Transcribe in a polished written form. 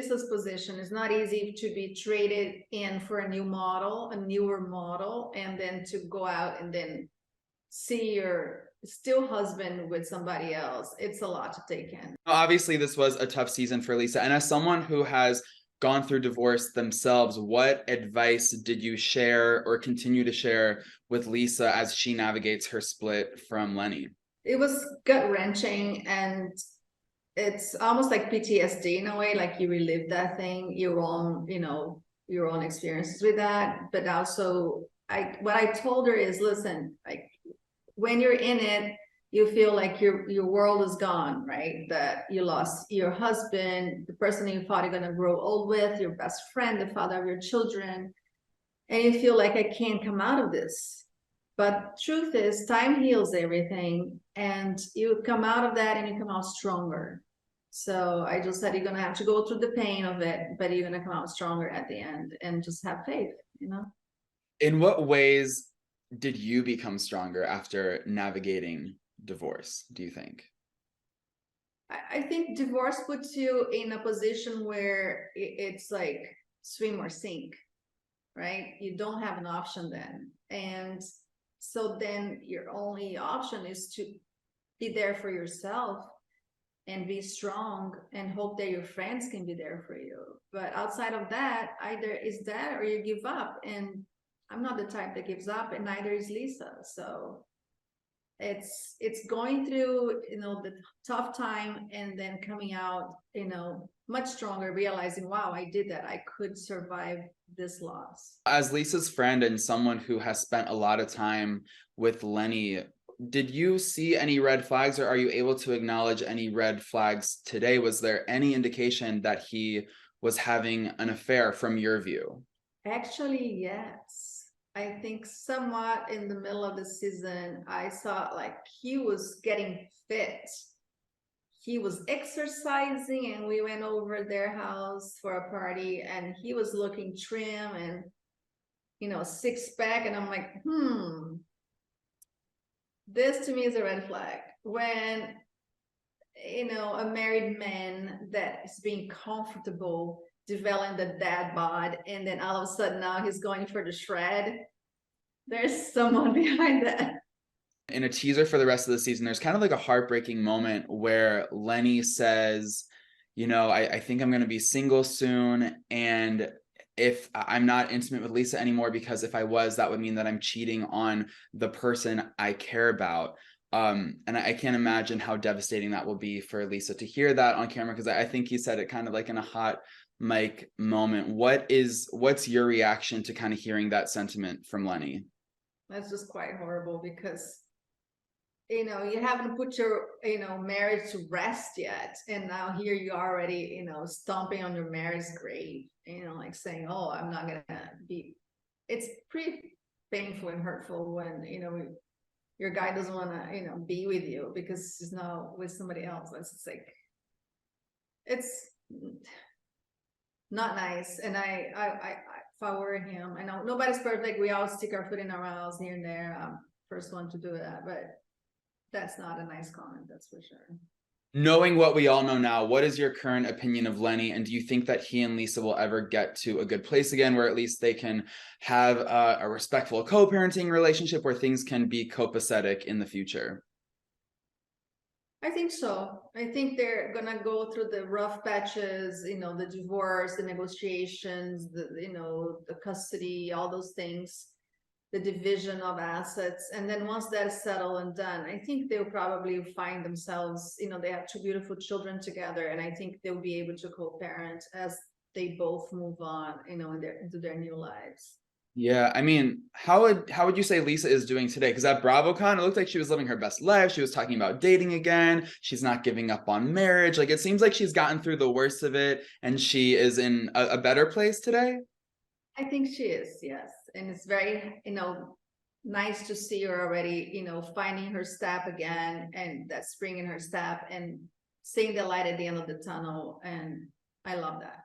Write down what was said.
Lisa's position. It's not easy to be traded in for a new model, a newer model, and then to go out and then see your still husband with somebody else. It's a lot to take in. Obviously, this was a tough season for Lisa. And as someone who has gone through divorce themselves, what advice did you share or continue to share with Lisa as she navigates her split from Lenny? It was gut-wrenching, and it's almost like PTSD in a way, like you relive that thing, your own, your own experiences with that. But also, what I told her is, listen, like when you're in it, you feel like your world is gone, right? That you lost your husband, the person you thought you're gonna grow old with, your best friend, the father of your children, and you feel like I can't come out of this. But truth is, time heals everything, and you come out of that and you come out stronger. So I just said, you're gonna have to go through the pain of it, but you're gonna come out stronger at the end, and just have faith, In what ways did you become stronger after navigating divorce, do you think? I think divorce puts you in a position where it's like swim or sink, right? You don't have an option then. And so then your only option is to be there for yourself and be strong and hope that your friends can be there for you. But outside of that, either is that or you give up. And I'm not the type that gives up, and neither is Lisa. So it's going through, the tough time and then coming out, much stronger, realizing, wow, I did that. I could survive this loss. As Lisa's friend and someone who has spent a lot of time with Lenny, did you see any red flags, or are you able to acknowledge any red flags today? Was there any indication that he was having an affair from your view? Actually, yes. I think somewhat in the middle of the season, I saw like he was getting fit. He was exercising, and we went over their house for a party, and he was looking trim and, six pack. And I'm like, this to me is a red flag. When, a married man that is being comfortable developing the dad bod, and then all of a sudden now he's going for the shred. There's someone behind that. In a teaser for the rest of the season, there's kind of like a heartbreaking moment where Lenny says, I think I'm going to be single soon. And if I'm not intimate with Lisa anymore, because if I was, that would mean that I'm cheating on the person I care about. And I can't imagine how devastating that will be for Lisa to hear that on camera, because I think he said it kind of like in a hot mic moment. What's your reaction to kind of hearing that sentiment from Lenny? That's just quite horrible, because you haven't put your marriage to rest yet, and now here you are already stomping on your marriage grave, like saying, oh, I'm not gonna be. It's pretty painful and hurtful when your guy doesn't want to be with you because he's now with somebody else. It's like, it's not nice. And I if I were him, I know nobody's perfect, we all stick our foot in our mouths here and there. First one to do that, but that's not a nice comment, that's for sure. Knowing what we all know now, what is your current opinion of Lenny? And do you think that he and Lisa will ever get to a good place again, where at least they can have a respectful co-parenting relationship where things can be copacetic in the future? I think so. I think they're gonna go through the rough patches, the divorce, the negotiations, the custody, all those things, the division of assets. And then once that's settled and done, I think they'll probably find themselves, they have two beautiful children together, and I think they'll be able to co-parent as they both move on, into their new lives. Yeah, I mean, how would you say Lisa is doing today? Because at BravoCon, it looked like she was living her best life. She was talking about dating again. She's not giving up on marriage. Like, it seems like she's gotten through the worst of it, and she is in a better place today. I think she is, yes. And it's very, nice to see her already, finding her step again, and that spring in her step, and seeing the light at the end of the tunnel. And I love that.